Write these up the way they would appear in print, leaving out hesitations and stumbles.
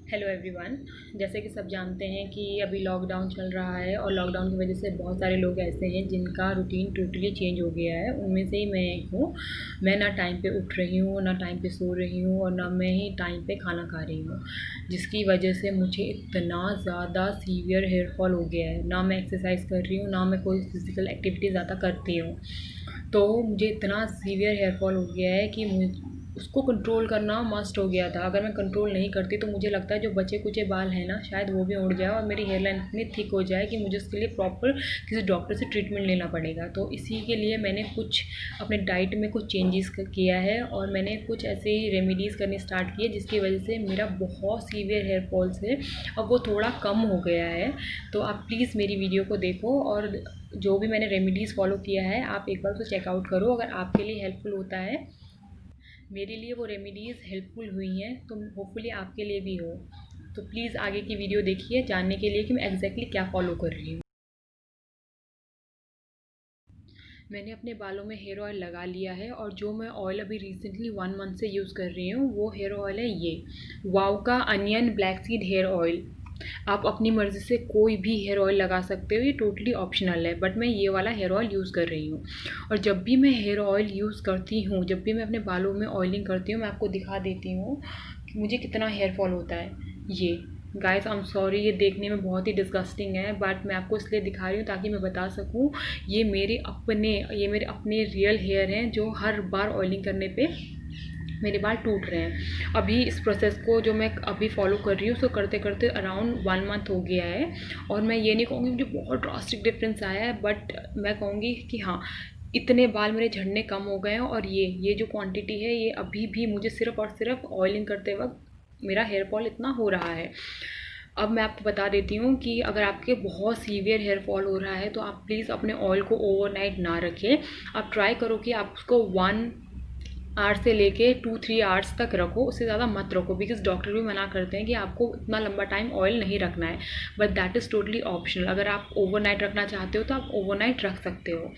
Hello everyone. जैसे कि सब जानते हैं कि अभी लॉकडाउन चल रहा है और लॉकडाउन की वजह से बहुत सारे लोग ऐसे हैं जिनका रूटीन टोटली चेंज हो गया है। उनमें से ही मैं एक हूँ। मैं ना टाइम पे उठ रही हूँ, ना टाइम पे सो रही हूँ और ना मैं ही टाइम पे खाना खा रही हूँ, जिसकी वजह से मुझे इतना ज़्यादा सीवियर हेयर फॉल हो गया है। ना मैं एक्सरसाइज कर रही हूँ, ना मैं कोई फिज़िकल एक्टिविटी ज़्यादा करती हूँ। तो मुझे इतना सीवियर हेयर फॉल हो गया है कि उसको कंट्रोल करना मस्ट हो गया था। अगर मैं कंट्रोल नहीं करती तो मुझे लगता है जो बचे कुचे बाल हैं ना, शायद वो भी उड़ जाए और मेरी हेयर लाइन इतनी थिक हो जाए कि मुझे उसके लिए प्रॉपर किसी डॉक्टर से ट्रीटमेंट लेना पड़ेगा। तो इसी के लिए मैंने कुछ अपने डाइट में कुछ चेंजेस किया है और मैंने कुछ ऐसे ही रेमेडीज़ करनी स्टार्ट की है, जिसकी वजह से मेरा बहुत सीवियर हेयर फॉल से अब वो थोड़ा कम हो गया है। तो आप प्लीज़ मेरी वीडियो को देखो और जो भी मैंने रेमेडीज़ फॉलो किया है आप एक बार उसे चेकआउट करो। अगर आपके लिए हेल्पफुल होता है, मेरे लिए वो रेमेडीज़ हेल्पफुल हुई हैं, तो होपफुली आपके लिए भी हो। तो प्लीज़ आगे की वीडियो देखिए जानने के लिए कि मैं एग्जैक्टली क्या फ़ॉलो कर रही हूँ। मैंने अपने बालों में हेयर ऑयल लगा लिया है और जो मैं ऑयल अभी रिसेंटली 1 मंथ से यूज़ कर रही हूँ वो हेयर ऑयल है ये वाव का onion black seed hair oil. आप अपनी मर्ज़ी से कोई भी हेयर ऑयल लगा सकते हो, ये टोटली ऑप्शनल है, बट मैं ये वाला हेयर ऑयल यूज़ कर रही हूँ। और जब भी मैं हेयर ऑयल यूज़ करती हूँ, जब भी मैं अपने बालों में ऑयलिंग करती हूँ, मैं आपको दिखा देती हूँ कि मुझे कितना हेयर फॉल होता है। ये गाइस आई एम सॉरी, ये देखने में बहुत ही डिस्गस्टिंग है, बट मैं आपको इसलिए दिखा रही हूँ ताकि मैं बता सकूँ ये मेरे अपने रियल हेयर हैं जो हर बार ऑयलिंग करने पे मेरे बाल टूट रहे हैं। अभी इस प्रोसेस को जो मैं अभी फॉलो कर रही हूँ उसको करते करते अराउंड 1 मंथ हो गया है और मैं ये नहीं कहूँगी मुझे बहुत ड्रास्टिक डिफरेंस आया है, बट मैं कहूँगी कि हाँ, इतने बाल मेरे झड़ने कम हो गए हैं। और ये जो क्वांटिटी है ये अभी भी मुझे सिर्फ और सिर्फ ऑयलिंग करते वक्त मेरा हेयर फॉल इतना हो रहा है। अब मैं आपको बता देती हूँ कि अगर आपके बहुत सीवियर हेयर फॉल हो रहा है तो आप प्लीज़ अपने ऑयल को ओवरनाइट ना रखें। आप ट्राई करो कि आप उसको 1 आवर से लेके 2-3 आवर्स तक रखो, उससे ज़्यादा मत रखो, बिकॉज डॉक्टर भी मना करते हैं कि आपको इतना लंबा टाइम ऑयल नहीं रखना है, but that is totally optional. अगर आप ओवरनाइट रखना चाहते हो तो आप ओवरनाइट रख सकते हो।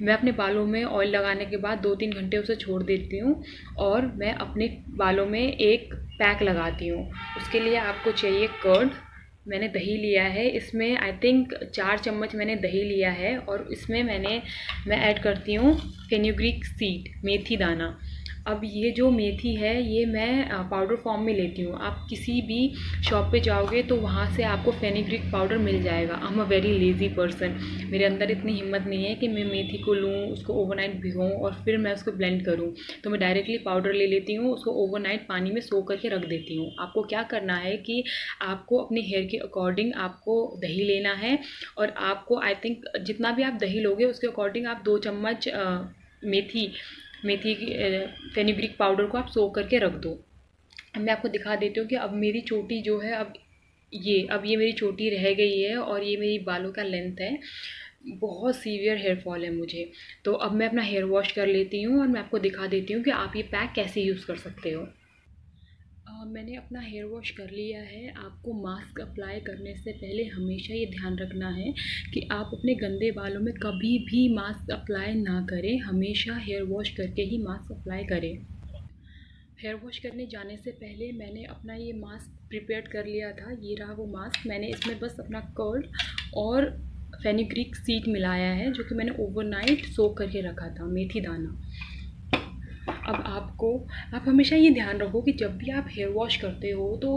मैं अपने बालों में ऑयल लगाने के बाद 2-3 घंटे उसे छोड़ देती हूँ और मैं अपने बालों में एक पैक लगाती हूँ। उसके लिए आपको चाहिए कर्ड। मैंने दही लिया है, इसमें आई थिंक 4 चम्मच मैंने दही लिया है और इसमें मैं ऐड करती हूँ फेनुग्रीक सीड, मेथी दाना। अब ये जो मेथी है ये मैं पाउडर फॉर्म में लेती हूँ। आप किसी भी शॉप पे जाओगे तो वहाँ से आपको फेनुग्रीक पाउडर मिल जाएगा। I am a very lazy person, मेरे अंदर इतनी हिम्मत नहीं है कि मैं मेथी को लूँ, उसको ओवरनाइट भिगोऊँ और फिर मैं उसको ब्लेंड करूँ। तो मैं डायरेक्टली पाउडर ले लेती हूँ, उसको ओवरनाइट पानी में सो करके रख देती हूँ। आपको क्या करना है कि आपको अपने हेयर के अकॉर्डिंग आपको दही लेना है और आपको आई थिंक जितना भी आप दही लोगे उसके अकॉर्डिंग आप 2 चम्मच मेथी मेथी की फेनुग्रीक पाउडर को आप सोख करके रख दो। अब मैं आपको दिखा देती हूँ कि अब मेरी चोटी जो है अब ये मेरी चोटी रह गई है और ये मेरी बालों का लेंथ है। बहुत सीवियर हेयर फॉल है मुझे। तो अब मैं अपना हेयर वॉश कर लेती हूँ और मैं आपको दिखा देती हूँ कि आप ये पैक कैसे यूज़ कर सकते हो। मैंने अपना हेयर वॉश कर लिया है। आपको मास्क अप्लाई करने से पहले हमेशा ये ध्यान रखना है कि आप अपने गंदे बालों में कभी भी मास्क अप्लाई ना करें, हमेशा हेयर वॉश करके ही मास्क अप्लाई करें। हेयर वॉश करने जाने से पहले मैंने अपना ये मास्क प्रिपेयर कर लिया था, ये रहा वो मास्क। मैंने इसमें बस अपना कर्ड और फेनुग्रीक सीड मिलाया है जो कि मैंने ओवरनाइट सोक करके रखा था, मेथी दाना। अब आप हमेशा ये ध्यान रखो कि जब भी आप हेयर वॉश करते हो तो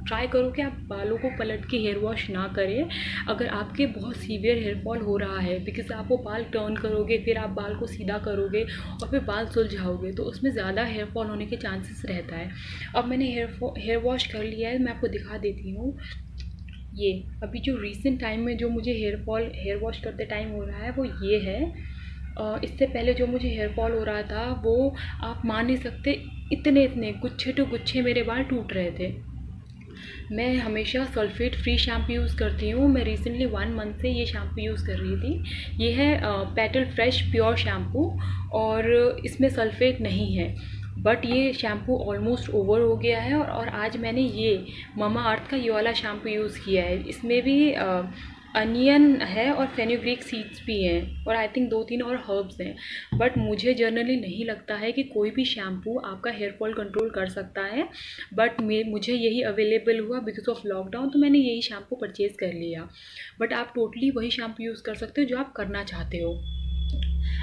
ट्राई करो कि आप बालों को पलट के हेयर वॉश ना करें। अगर आपके बहुत सीवियर हेयर फॉल हो रहा है, बिकॉज आप वो बाल टर्न करोगे, फिर आप बाल को सीधा करोगे और फिर बाल सुलझाओगे तो उसमें ज़्यादा हेयर फॉल होने के चांसेस रहता है। अब मैंने हेयर वॉश कर लिया है, मैं आपको दिखा देती हूँ। ये अभी जो रीसेंट टाइम में जो मुझे हेयर वॉश करते टाइम हो रहा है वो ये है। इससे पहले जो मुझे हेयर फॉल हो रहा था वो आप मान नहीं सकते, इतने इतने गुच्छे टू गुच्छे मेरे बाल टूट रहे थे। मैं हमेशा सल्फ़ेट फ्री शैम्पू यूज़ करती हूँ। मैं रिसेंटली 1 मंथ से ये शैम्पू यूज़ कर रही थी। ये है पेटल फ्रेश प्योर शैम्पू और इसमें सल्फ़ेट नहीं है, बट ये शैम्पू ऑलमोस्ट ओवर हो गया है। और आज मैंने ये ममा अर्थ का ये वाला शैम्पू यूज़ किया है। इसमें भी अनियन है और फेनुग्रीक सीड्स भी हैं और आई थिंक 2-3 और हर्ब्स हैं। बट मुझे जनरली नहीं लगता है कि कोई भी शैम्पू आपका हेयर फॉल कंट्रोल कर सकता है। बट मुझे यही अवेलेबल हुआ बिकॉज ऑफ लॉकडाउन, तो मैंने यही शैम्पू परचेज़ कर लिया। बट आप टोटली वही शैम्पू यूज़ कर सकते हो जो आप करना चाहते हो।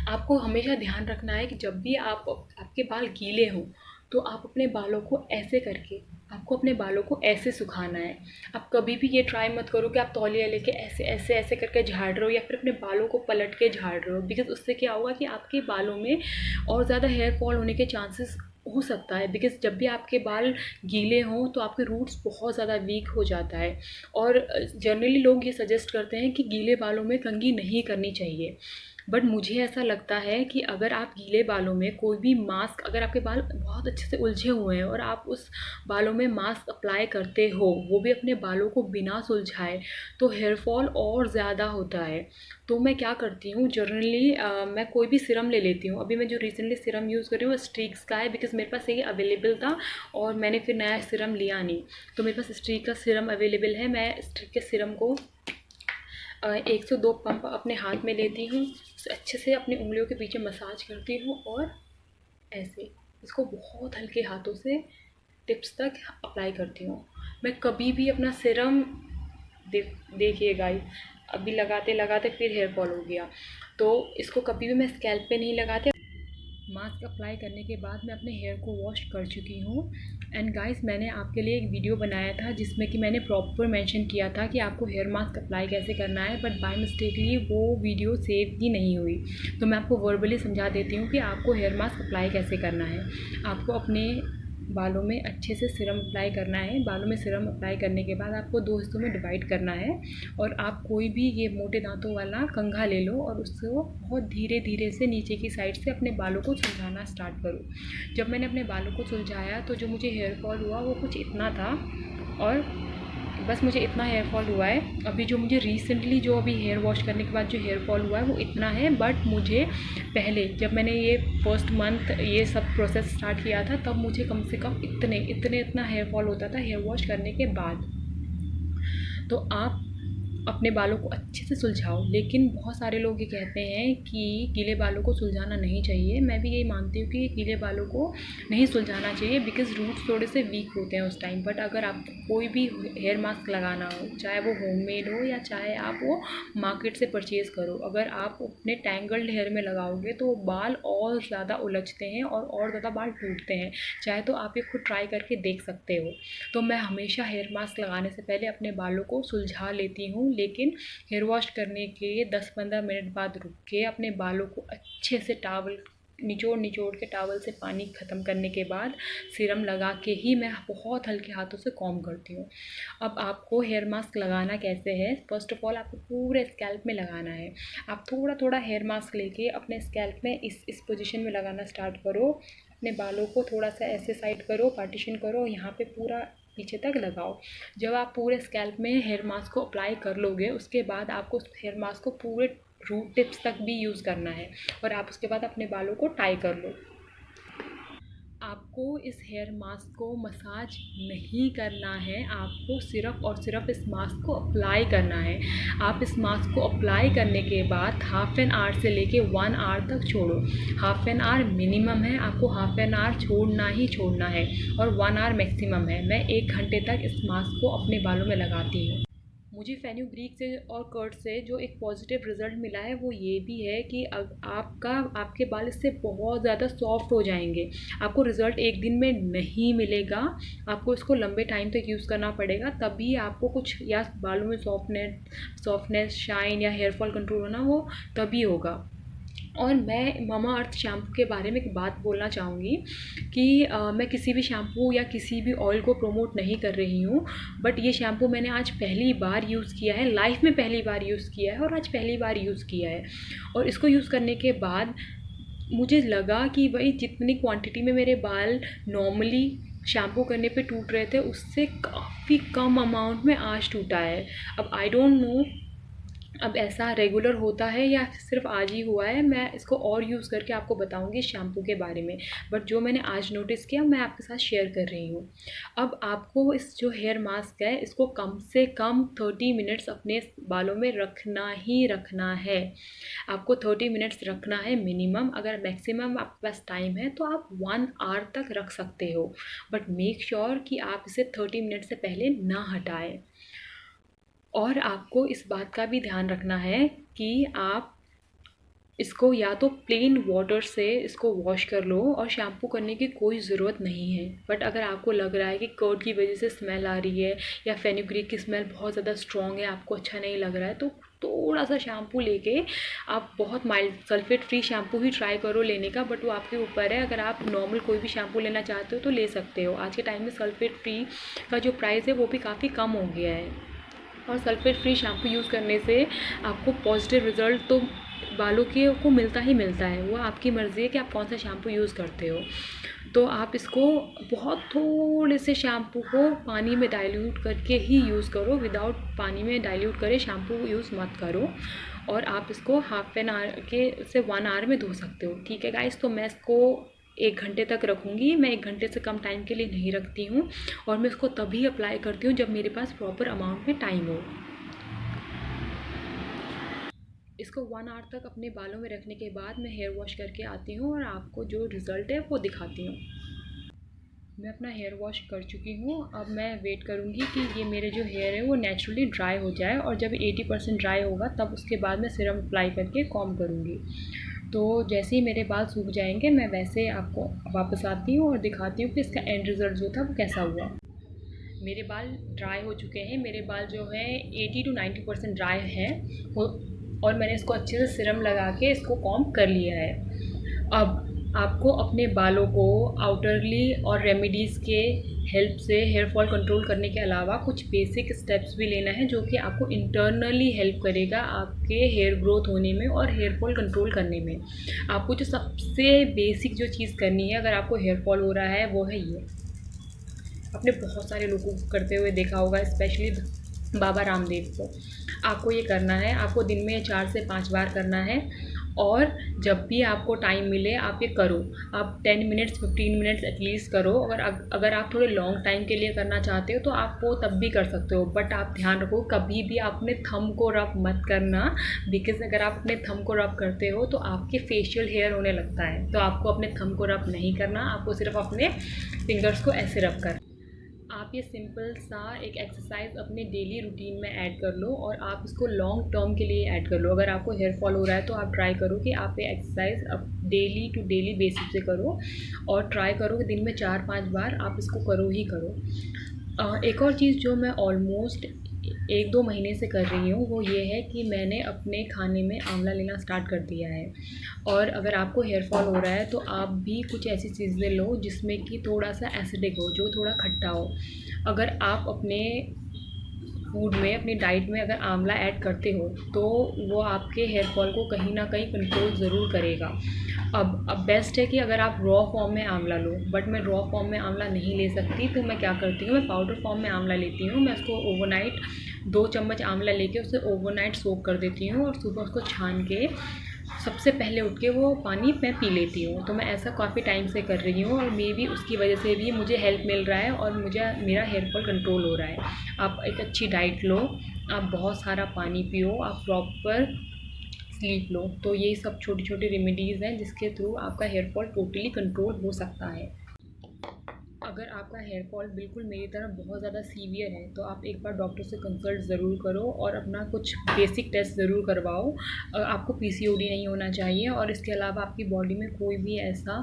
आपको हमेशा ध्यान रखना है कि जब भी आपके बाल गीले हों तो आप अपने बालों को ऐसे करके, आपको अपने बालों को ऐसे सुखाना है। आप कभी भी ये ट्राई मत करो कि आप तौलिया लेके ऐसे ऐसे ऐसे करके झाड़ रहे हो या फिर अपने बालों को पलट के झाड़ रहे हो, बिकॉज उससे क्या होगा कि आपके बालों में और ज़्यादा हेयर फॉल होने के चांसेस हो सकता है। बिकॉज जब भी आपके बाल गीले हों तो आपके रूट्स बहुत ज़्यादा वीक हो जाता है। और जनरली लोग ये सजेस्ट करते हैं कि गीले बालों में कंघी नहीं करनी चाहिए। बट मुझे ऐसा लगता है कि अगर आप गीले बालों में कोई भी मास्क, अगर आपके बाल बहुत अच्छे से उलझे हुए हैं और आप उस बालों में मास्क अप्लाई करते हो, वो भी अपने बालों को बिना सुलझाए, तो हेयर फॉल और ज़्यादा होता है। तो मैं क्या करती हूँ जनरली, मैं कोई भी सिरम ले लेती हूँ। अभी मैं जो रिसेंटली सिरम यूज़ कर रही हूँ वो स्ट्रीक्स का है, बिकॉज मेरे पास ये अवेलेबल था और मैंने फिर नया सिरम लिया नहीं, तो मेरे पास स्ट्रीक का सिरम अवेलेबल है। मैं स्ट्रीक के सिरम को 102 पंप अपने हाथ में लेती हूँ, उसे अच्छे से अपनी उंगलियों के पीछे मसाज करती हूँ और ऐसे इसको बहुत हल्के हाथों से टिप्स तक अप्लाई करती हूँ। मैं कभी भी अपना सिरम देखिए गाइस, अभी लगाते लगाते फिर हेयर फॉल हो गया, तो इसको कभी भी मैं स्कैल्प पे नहीं लगाती। मास्क अप्लाई करने के बाद मैं अपने हेयर को वॉश कर चुकी हूँ। एंड गाइस, मैंने आपके लिए एक वीडियो बनाया था जिसमें कि मैंने प्रॉपर मेंशन किया था कि आपको हेयर मास्क अप्लाई कैसे करना है, बट बाय मिस्टेकली वो वीडियो सेव ही नहीं हुई। तो मैं आपको वर्बली समझा देती हूँ कि आपको हेयर मास्क अप्लाई कैसे करना है। आपको अपने बालों में अच्छे से सिरम अप्लाई करना है। बालों में सिरम अप्लाई करने के बाद आपको 2 हिस्सों में डिवाइड करना है और आप कोई भी ये मोटे दांतों वाला कंघा ले लो और उसको बहुत धीरे धीरे से नीचे की साइड से अपने बालों को सुलझाना स्टार्ट करो। जब मैंने अपने बालों को सुलझाया तो जो मुझे हेयर फॉल हुआ वो कुछ इतना था, और बस मुझे इतना हेयर फॉल हुआ है। अभी जो मुझे रिसेंटली जो अभी हेयर वॉश करने के बाद जो हेयर फॉल हुआ है वो इतना है। बट मुझे पहले जब मैंने ये फर्स्ट मंथ ये सब प्रोसेस स्टार्ट किया था तब मुझे कम से कम इतना हेयर फॉल होता था हेयर वॉश करने के बाद। तो आप अपने बालों को अच्छे से सुलझाओ। लेकिन बहुत सारे लोग ये कहते हैं कि गीले बालों को सुलझाना नहीं चाहिए। मैं भी यही मानती हूँ कि गीले बालों को नहीं सुलझाना चाहिए बिकॉज़ रूट्स थोड़े से वीक होते हैं उस टाइम। बट अगर आपको कोई भी हेयर मास्क लगाना हो, चाहे वो होममेड हो या चाहे आप वो मार्केट से परचेज़ करो, अगर आप अपने टैंगल्ड हेयर में लगाओगे तो बाल और ज़्यादा उलझते हैं और ज़्यादा बाल टूटते हैं। चाहे तो आप ये खुद ट्राई करके देख सकते हो। तो मैं हमेशा हेयर मास्क लगाने से पहले अपने बालों को सुलझा लेती हूँ, लेकिन हेयर वॉश करने के 10-15 मिनट बाद रुक के अपने बालों को अच्छे से टावल निचोड़ के टावल से पानी ख़त्म करने के बाद सीरम लगा के ही मैं बहुत हल्के हाथों से कॉम्ब करती हूँ। अब आपको हेयर मास्क लगाना कैसे है, फर्स्ट ऑफ ऑल आपको पूरे स्कैल्प में लगाना है। आप थोड़ा थोड़ा हेयर मास्क लेके अपने स्कैल्प में इस पोजीशन में लगाना स्टार्ट करो। अपने बालों को थोड़ा सा ऐसे साइड करो, पार्टीशन करो, यहाँ पे पूरा पीछे तक लगाओ। जब आप पूरे स्कैल्प में हेयर मास्क को अप्लाई कर लोगे उसके बाद आपको उस हेयर मास्क को पूरे रूट टिप्स तक भी यूज़ करना है और आप उसके बाद अपने बालों को टाई कर लो। आपको इस हेयर मास्क को मसाज नहीं करना है, आपको सिर्फ इस मास्क को अप्लाई करना है। आप इस मास्क को अप्लाई करने के बाद हाफ़ एन आवर से लेके 1 आवर तक छोड़ो। हाफ़ एन आवर मिनिमम है, आपको हाफ़ एन आवर छोड़ना ही छोड़ना है और 1 आवर मैक्सिमम है। मैं 1 घंटे तक इस मास्क को अपने बालों में लगाती हूँ। मुझे फेनुग्रीक से और कर्ड से जो एक पॉजिटिव रिज़ल्ट मिला है वो ये भी है कि आपके बाल इससे बहुत ज़्यादा सॉफ्ट हो जाएंगे। आपको रिज़ल्ट एक दिन में नहीं मिलेगा, आपको इसको लंबे टाइम तक यूज़ करना पड़ेगा, तभी आपको कुछ या बालों में सॉफ्टनेस, शाइन या हेयर फॉल कंट्रोल होना वो तभी होगा। और मैं मामा अर्थ शैम्पू के बारे में एक बात बोलना चाहूँगी कि मैं किसी भी शैम्पू या किसी भी ऑयल को प्रमोट नहीं कर रही हूँ। बट ये शैम्पू मैंने आज पहली बार यूज़ किया है, लाइफ में पहली बार यूज़ किया है और आज पहली बार यूज़ किया है। और इसको यूज़ करने के बाद मुझे लगा कि भाई जितनी क्वांटिटी में मेरे बाल नॉर्मली शैम्पू करने पे टूट रहे थे उससे काफ़ी कम अमाउंट में आज टूटा है। अब आई डोंट नो अब ऐसा रेगुलर होता है या सिर्फ आज ही हुआ है, मैं इसको और यूज़ करके आपको बताऊंगी शैम्पू के बारे में। बट जो मैंने आज नोटिस किया मैं आपके साथ शेयर कर रही हूँ। अब आपको इस जो हेयर मास्क है इसको कम से कम 30 मिनट्स अपने बालों में रखना ही रखना है। आपको 30 मिनट्स रखना है मिनिमम। अगर मैक्सिमम आपके पास टाइम है तो आप 1 आवर तक रख सकते हो, बट मेक श्योर कि आप इसे 30 मिनट से पहले ना हटाएं। और आपको इस बात का भी ध्यान रखना है कि आप इसको या तो प्लेन वाटर से इसको वॉश कर लो और शैम्पू करने की कोई ज़रूरत नहीं है। बट अगर आपको लग रहा है कि कर्ड की वजह से स्मेल आ रही है या फेनुग्रीक की स्मेल बहुत ज़्यादा स्ट्रॉन्ग है, आपको अच्छा नहीं लग रहा है, तो थोड़ा सा शैम्पू लेके आप बहुत माइल्ड सल्फेट फ्री शैम्पू ही ट्राई करो लेने का। बट वो आपके ऊपर है, अगर आप नॉर्मल कोई भी शैम्पू लेना चाहते हो तो ले सकते हो। आज के टाइम में सल्फेट फ्री का जो प्राइस है वो भी काफ़ी कम हो गया है, और सल्फेट फ्री शैम्पू यूज़ करने से आपको पॉजिटिव रिज़ल्ट तो बालों के को मिलता ही मिलता है। वो आपकी मर्ज़ी है कि आप कौन सा शैम्पू यूज़ करते हो। तो आप इसको बहुत थोड़े से शैम्पू को पानी में डाइल्यूट करके ही यूज़ करो, विदाउट पानी में डाइल्यूट करे शैम्पू यूज़ मत करो। और आप इसको हाफ एन आवर के से 1 आवर में धो सकते हो। ठीक है गाइस, तो मैं इसको 1 घंटे तक रखूँगी। मैं 1 घंटे से कम टाइम के लिए नहीं रखती हूँ, और मैं इसको तभी अप्लाई करती हूँ जब मेरे पास प्रॉपर अमाउंट में टाइम हो। इसको 1 आवर तक अपने बालों में रखने के बाद मैं हेयर वॉश करके आती हूँ और आपको जो रिज़ल्ट है वो दिखाती हूँ। मैं अपना हेयर वॉश कर चुकी हूँ। अब मैं वेट करूँगी कि ये मेरे जो हेयर है वो नेचुरली ड्राई हो जाए, और जब 80% ड्राई होगा तब उसके बाद मैं सिरम अप्लाई करके कॉम्ब करूँगी। तो जैसे ही मेरे बाल सूख जाएंगे मैं वैसे आपको वापस आती हूँ और दिखाती हूँ कि इसका एंड रिज़ल्ट जो था वो कैसा हुआ। मेरे बाल ड्राई हो चुके हैं। मेरे बाल जो है 80 to 90% ड्राई हैं, और मैंने इसको अच्छे से सिरम लगा के इसको कॉम्ब कर लिया है। अब आपको अपने बालों को आउटरली और रेमेडीज़ के हेल्प से हेयर फॉल कंट्रोल करने के अलावा कुछ बेसिक स्टेप्स भी लेना है, जो कि आपको इंटरनली हेल्प करेगा आपके हेयर ग्रोथ होने में और हेयर फॉल कंट्रोल करने में। आपको जो सबसे बेसिक जो चीज़ करनी है अगर आपको हेयर फॉल हो रहा है वो है ये। आपने बहुत सारे लोगों को करते हुए देखा होगा, स्पेशली बाबा रामदेव को। आपको ये करना है, आपको दिन में 4 से 5 बार करना है, और जब भी आपको टाइम मिले आप ये करो। आप 10 मिनट्स 15 मिनट्स एटलीस्ट करो। अगर आप थोड़े लॉन्ग टाइम के लिए करना चाहते हो तो आप वो तब भी कर सकते हो, बट आप ध्यान रखो कभी भी आप अपने थंब को रब मत करना, बिकॉज अगर आप अपने थंब को रब करते हो तो आपके फेशियल हेयर होने लगता है। तो आपको अपने थंब को रब नहीं करना, आपको सिर्फ अपने फिंगर्स को ऐसे रब करना। आप ये सिंपल सा एक एक्सरसाइज अपने डेली रूटीन में ऐड कर लो, और आप इसको लॉन्ग टर्म के लिए ऐड कर लो। अगर आपको हेयर फॉल हो रहा है तो आप ट्राई करो कि आप ये एक्सरसाइज अब डेली टू डेली बेसिस पे करो, और ट्राई करो कि दिन में 4-5 बार आप इसको करो ही करो। एक और चीज़ जो मैं ऑलमोस्ट 1-2 महीने से कर रही हूँ वो ये है कि मैंने अपने खाने में आंवला लेना स्टार्ट कर दिया है। और अगर आपको हेयर फॉल हो रहा है तो आप भी कुछ ऐसी चीज़ें लो जिसमें कि थोड़ा सा एसिडिक हो, जो थोड़ा खट्टा हो। अगर आप अपने फूड में, अपनी डाइट में अगर आंवला ऐड करते हो तो वो आपके हेयर फॉल को कहीं ना कहीं कंट्रोल ज़रूर करेगा। अब बेस्ट है कि अगर आप रॉ फॉर्म में आंवला लो, बट मैं रॉ फॉर्म में आंवला नहीं ले सकती, तो मैं क्या करती हूँ, मैं पाउडर फॉर्म में आंवला लेती हूँ। मैं उसको ओवरनाइट 2 चम्मच आंवला लेके उसे ओवरनाइट सोक कर देती हूँ, और सुबह उसको छान के सबसे पहले उठ के वो पानी मैं पी लेती हूँ। तो मैं ऐसा काफ़ी टाइम से कर रही हूँ, और मे बी उसकी वजह से भी मुझे हेल्प मिल रहा है और मुझे मेरा हेयर फॉल कंट्रोल हो रहा है। आप एक अच्छी डाइट लो, आप बहुत सारा पानी पियो, आप प्रॉपर स्लीप लो। तो ये सब छोटी छोटी रेमेडीज़ हैं जिसके थ्रू आपका हेयर फॉल टोटली कंट्रोल हो सकता है। अगर आपका हेयर फॉल बिल्कुल मेरी तरह बहुत ज़्यादा सीवियर है तो आप एक बार डॉक्टर से कंसल्ट ज़रूर करो, और अपना कुछ बेसिक टेस्ट ज़रूर करवाओ। आपको पीसीओडी नहीं होना चाहिए, और इसके अलावा आपकी बॉडी में कोई भी ऐसा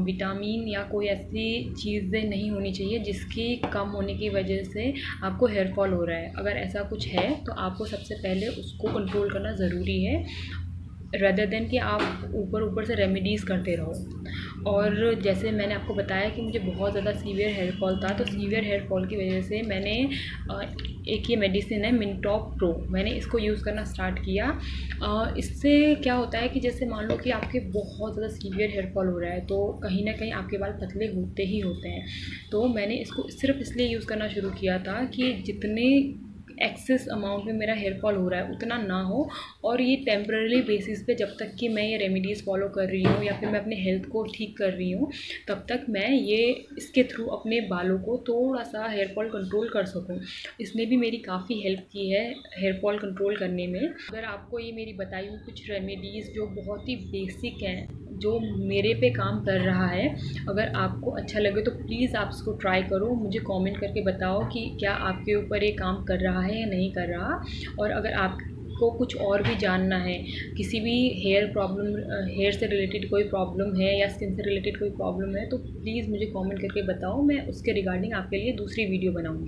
विटामिन या कोई ऐसी चीज़ें नहीं होनी चाहिए जिसकी कम होने की वजह से आपको हेयर फॉल हो रहा है। अगर ऐसा कुछ है तो आपको सबसे पहले उसको कंट्रोल करना ज़रूरी है, रदर देन कि आप ऊपर ऊपर से रेमेडीज़ करते रहो। और जैसे मैंने आपको बताया कि मुझे बहुत ज़्यादा सीवियर हेयर फॉल था, तो सीवियर हेयर फॉल की वजह से मैंने एक ये मेडिसिन है मिनटॉप प्रो, मैंने इसको यूज़ करना स्टार्ट किया। इससे क्या होता है कि जैसे मान लो कि आपके बहुत ज़्यादा सीवियर हेयर फॉल हो रहा है तो कहीं ना कहीं आपके बाल पतले होते ही होते हैं। तो मैंने इसको सिर्फ इसलिए यूज़ करना शुरू किया था कि जितने एक्सेस अमाउंट में मेरा हेयर फॉल हो रहा है उतना ना हो, और ये टेम्पररी बेसिस पे जब तक कि मैं ये रेमेडीज़ फॉलो कर रही हूँ या फिर मैं अपने हेल्थ को ठीक कर रही हूँ, तब तक मैं ये इसके थ्रू अपने बालों को थोड़ा सा हेयर फॉल कंट्रोल कर सकूँ। इसने भी मेरी काफ़ी हेल्प की है हेयर फॉल कंट्रोल करने में। अगर आपको ये मेरी बताई हुई कुछ रेमेडीज़ जो बहुत ही बेसिक हैं, जो मेरे पे काम कर रहा है, अगर आपको अच्छा लगे तो प्लीज़ आप इसको ट्राई करो। मुझे कमेंट करके बताओ कि क्या आपके ऊपर ये काम कर रहा है या नहीं कर रहा। और अगर आपको कुछ और भी जानना है, किसी भी हेयर प्रॉब्लम, हेयर से रिलेटेड कोई प्रॉब्लम है या स्किन से रिलेटेड कोई प्रॉब्लम है, तो प्लीज़ मुझे कमेंट करके बताओ। मैं उसके रिगार्डिंग आपके लिए दूसरी वीडियो बनाऊँगी।